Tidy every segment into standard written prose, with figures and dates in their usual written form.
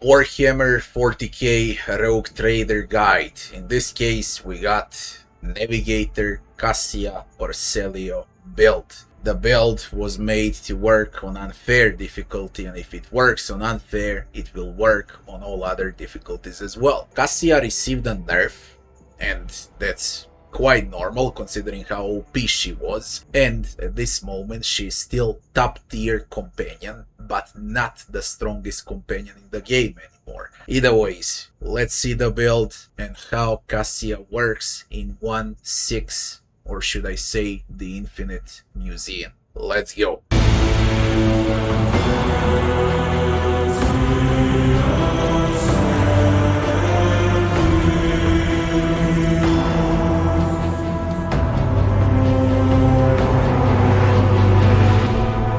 Warhammer 40K Rogue Trader Guide. In this case, we got Navigator Cassia Orsellio build. The build was made to work on unfair difficulty, and if it works on unfair, it will work on all other difficulties as well. Cassia received a nerf, and that's quite normal considering how OP she was, and at this moment she is still top tier companion, but not the strongest companion in the game anymore. Either ways, let's see the build and how Cassia works in 1.6, or should I say the Infinite Museion. Let's go.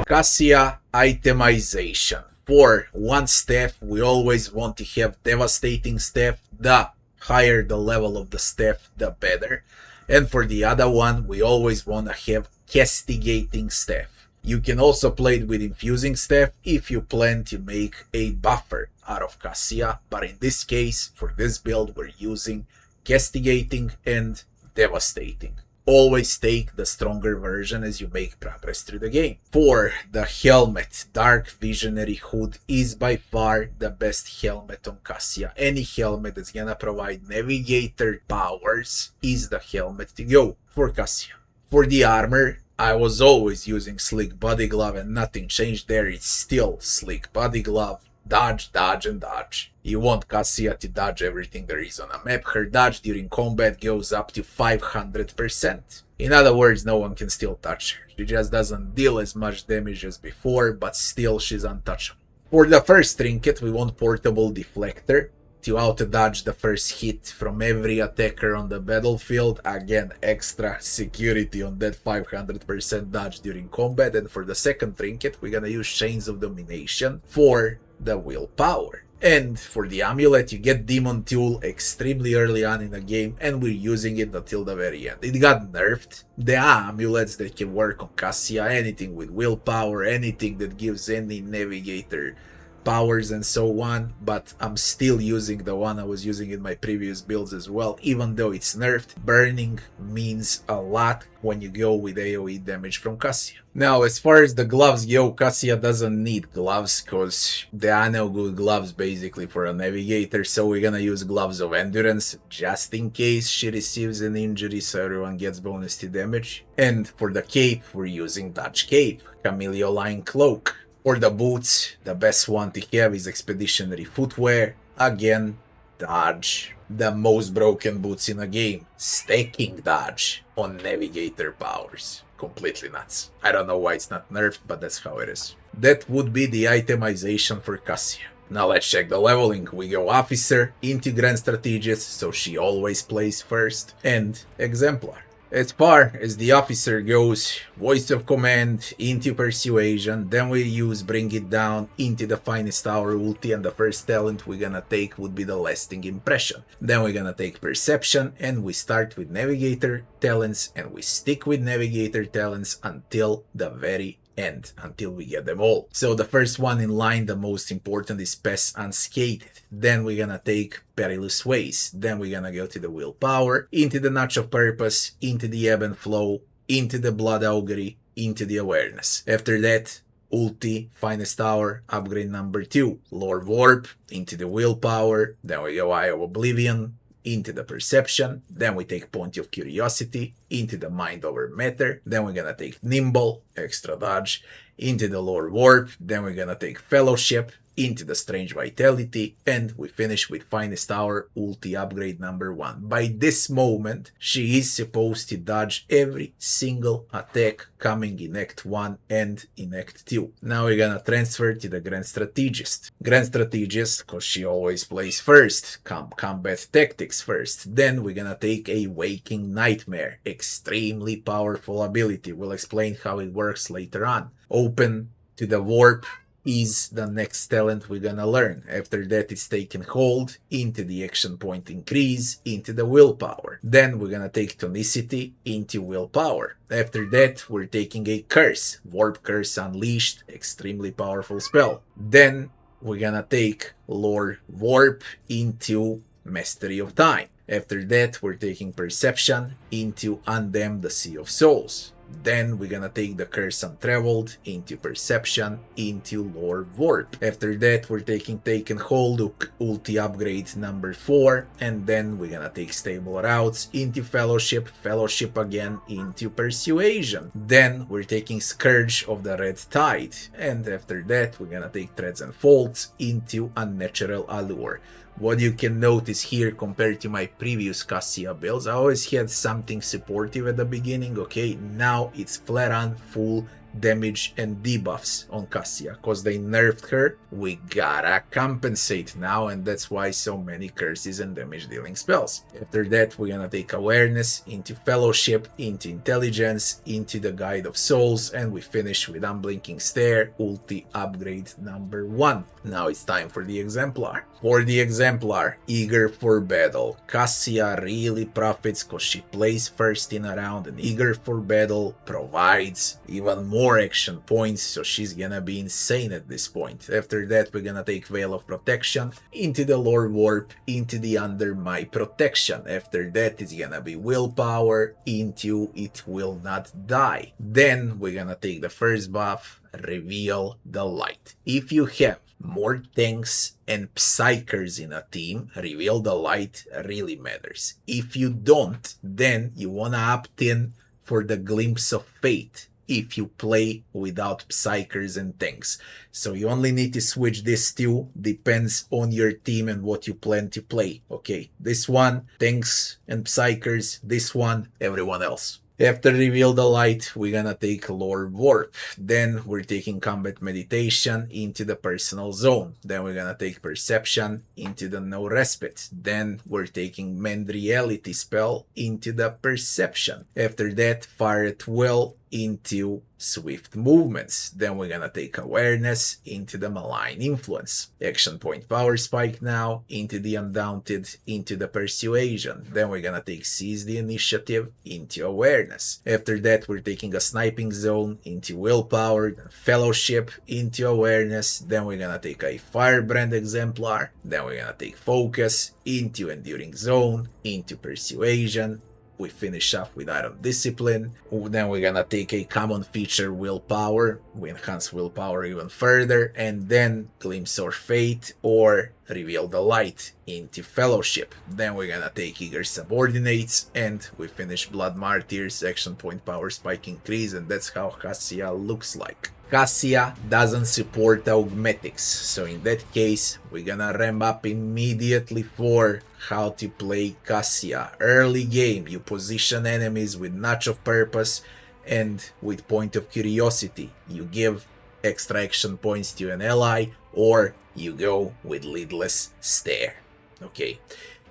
Cassia Itemization. For one staff, we always want to have devastating staff. The higher the level of the staff, the better. And for the other one, we always want to have castigating staff. You can also play it with infusing staff if you plan to make a buffer out of Cassia, but in this case, for this build, we're using castigating and devastating. Always take the stronger version as you make progress through the game. For the helmet, Dark Visionary Hood is by far the best helmet on Cassia. Any helmet that's gonna provide Navigator powers is the helmet to go for Cassia. For the armor, I was always using Slick Body Glove and nothing changed there. It's still Slick Body Glove. Dodge, dodge, and dodge. You want Cassia to dodge everything there is on a map. Her dodge during combat goes up to 500%. In other words, no one can still touch her. She just doesn't deal as much damage as before, but still she's untouchable. For the first trinket, we want Portable Deflector to auto-dodge the first hit from every attacker on the battlefield. Again, extra security on that 500% dodge during combat. And for the second trinket, we're gonna use Chains of Domination for the willpower. And for the amulet, you get Demon Tool extremely early on in the game, and we're using it until the very end. It got nerfed. There are amulets that can work on Cassia, anything with willpower, anything that gives any navigator powers and so on, but I'm still using the one I was using in my previous builds as well. Even though it's nerfed, burning means a lot when you go with AoE damage from Cassia. Now, as far as the gloves go, Cassia doesn't need gloves because there are no good gloves basically for a navigator, so we're gonna use Gloves of Endurance just in case she receives an injury so everyone gets bonus to damage. And for the cape, we're using Dutch Cape, Camellia-Line Cloak. For the boots, the best one to have is Expeditionary Footwear. Again, dodge. The most broken boots in the game. Stacking dodge on Navigator powers. Completely nuts. I don't know why it's not nerfed, but that's how it is. That would be the itemization for Cassia. Now let's check the leveling. We go Officer into Grand Strategist, so she always plays first, and Exemplar. As far as the officer goes, Voice of Command into Persuasion, then we use Bring It Down into the Finest Hour ulti, and the first talent we're gonna take would be the Lasting Impression. Then we're gonna take Perception, and we start with Navigator talents, and we stick with Navigator talents until the very end, until we get them all. So the first one in line, the most important, is Pass Unscathed. Then we're gonna take Perilous Ways. Then we're gonna go to the Willpower, into the Notch of Purpose, into the Ebb and Flow, into the Blood Augury, into the Awareness. After that, Ulti, Finest Hour, upgrade number 2, Lore Warp, into the Willpower, then we go Eye of Oblivion, into the Perception, then we take Point of Curiosity, into the Mind Over Matter, then we're gonna take Nimble, extra dodge, into the Lore Warp, then we're gonna take Fellowship, into the Strange Vitality, and we finish with Finest Hour ulti upgrade number 1. By this moment, she is supposed to dodge every single attack coming in Act 1 and in Act 2. Now we're gonna transfer to the Grand Strategist. Grand Strategist, because she always plays first, combat tactics first. Then we're gonna take a Waking Nightmare, extremely powerful ability. We'll explain how it works later on. Open to the Warp is the next talent we're gonna learn. After that, it's taken hold, into the action point increase, into the willpower. Then we're gonna take tonicity into willpower. After that, we're taking a curse, Warp Curse Unleashed, extremely powerful spell. Then we're gonna take Lore Warp into Mastery of Time. After that, we're taking Perception into Undam the Sea of Souls. Then we're gonna take the Curse Untraveled into Perception into Lore Warp. After that, we're taking Taken Hold, Ulti Upgrade number 4, and then we're gonna take Stable Routes into Fellowship, Fellowship again into Persuasion. Then we're taking Scourge of the Red Tide, and after that, we're gonna take Threads and Folds into Unnatural Allure. What you can notice here compared to my previous Cassia builds, I always had something supportive at the beginning, okay? Now it's flat on full damage and debuffs on Cassia, because they nerfed her. We gotta compensate now, and that's why so many curses and damage dealing spells. After that, we're gonna take Awareness into Fellowship, into Intelligence, into the Guide of Souls, and we finish with Unblinking Stare, Ulti Upgrade number 1. Now it's time for the Exemplar. For the Exemplar, eager for battle. Cassia really profits because she plays first in a round, and eager for battle provides even more action points, so she's gonna be insane at this point. After that, we're gonna take Veil of Protection into the Lore Warp, into the Under My Protection. After that, it's gonna be Willpower into It Will Not Die. Then we're gonna take the first buff, Reveal the Light. If you have more tanks and psychers in a team, Reveal the Light really matters. If you don't, then you wanna opt in for the Glimpse of Fate if you play without psychers and tanks. So you only need to switch this two, depends on your team and what you plan to play. Okay, this one, tanks and psychers, this one, everyone else. After Reveal the Light, we're gonna take Lore Warp. Then we're taking Combat Meditation into the Personal Zone. Then we're gonna take Perception into the No Respite. Then we're taking Mend Reality spell into the Perception. After that, Fire at Will into Swift Movements. Then we're gonna take Awareness into the Malign Influence. Action Point Power Spike now into the Undaunted, into the Persuasion. Then we're gonna take Seize the Initiative into Awareness. After that, we're taking a Sniping Zone into Willpower, Fellowship into Awareness. Then we're gonna take a Firebrand Exemplar. Then we're gonna take Focus into Enduring Zone, into Persuasion. We finish up with Iron Discipline. Then we're gonna take a common feature, Willpower. We enhance Willpower even further, and then Glimpse of Fate or Reveal the Light into Fellowship. Then we're gonna take Eager Subordinates, and we finish Blood Martyrs, action point power spike increase, and that's how Cassia looks like. Cassia doesn't support augmetics, so in that case, we're gonna ramp up immediately for how to play Cassia. Early game, you position enemies with Notch of Purpose and with Point of Curiosity. You give extra action points to an ally, or you go with Lidless Stare. Okay,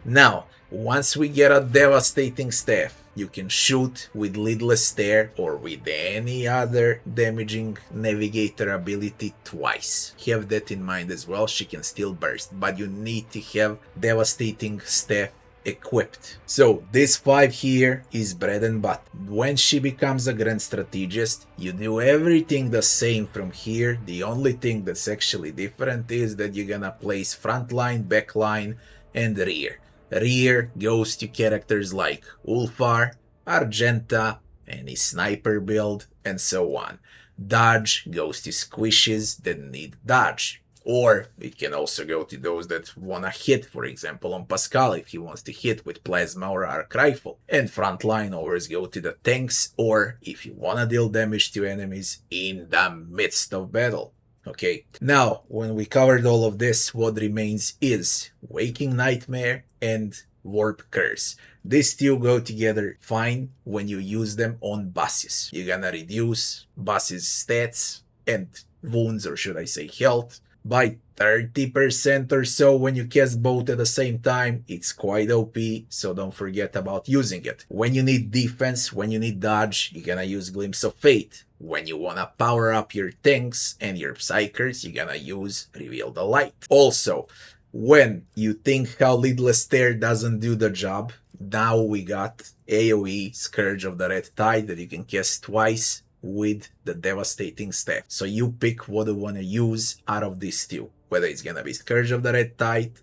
now, once we get a devastating staff, you can shoot with Lidless Stare or with any other damaging Navigator ability twice. Have that in mind as well, she can still burst, but you need to have devastating staff equipped. So this 5 here is bread and butter. When she becomes a Grand Strategist, you do everything the same from here. The only thing that's actually different is that you're gonna place front line, back line, and rear. Rear goes to characters like Ulfar, Argenta, any sniper build, and so on. Dodge goes to squishes that need dodge. Or it can also go to those that wanna hit, for example on Pascal if he wants to hit with Plasma or Arc Rifle. And frontline always go to the tanks, or if you wanna deal damage to enemies in the midst of battle. Okay, now when we covered all of this, what remains is Waking Nightmare and Warp Curse. These two go together fine when you use them on bosses. You're gonna reduce bosses' stats and wounds, or should I say health, by 30% or so when you cast both at the same time. It's quite OP, so don't forget about using it. When you need defense, when you need dodge, you're gonna use Glimpse of Fate. When you wanna power up your tanks and your psychers, you're gonna use Reveal the Light. Also, when you think how Lidless Stare doesn't do the job, now we got AoE Scourge of the Red Tide that you can cast twice with the devastating staff. So you pick what you want to use out of these two. whether it's gonna be Scourge of the Red Tide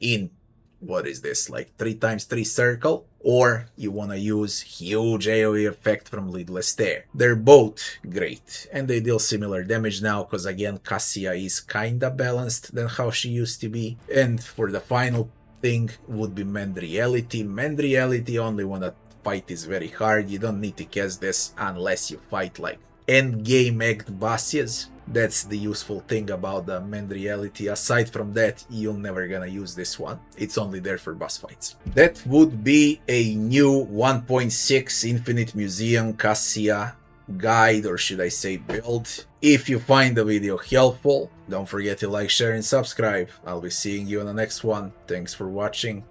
in, what is this, like 3x3 circle, or you wanna use huge AoE effect from Lidless Tear. They're both great, and they deal similar damage now, because again, Cassia is kinda balanced than how she used to be. And for the final thing would be Mend Reality. Mend Reality only when the fight is very hard. You don't need to cast this unless you fight like end game act bosses. That's the useful thing about the Mend Reality. Aside from that, you're never gonna use this one. It's only there for boss fights. That would be a new 1.6 Infinite Museion Cassia guide, or should I say build. If you find the video helpful, don't forget to like, share and subscribe. I'll be seeing you on the next one. Thanks for watching.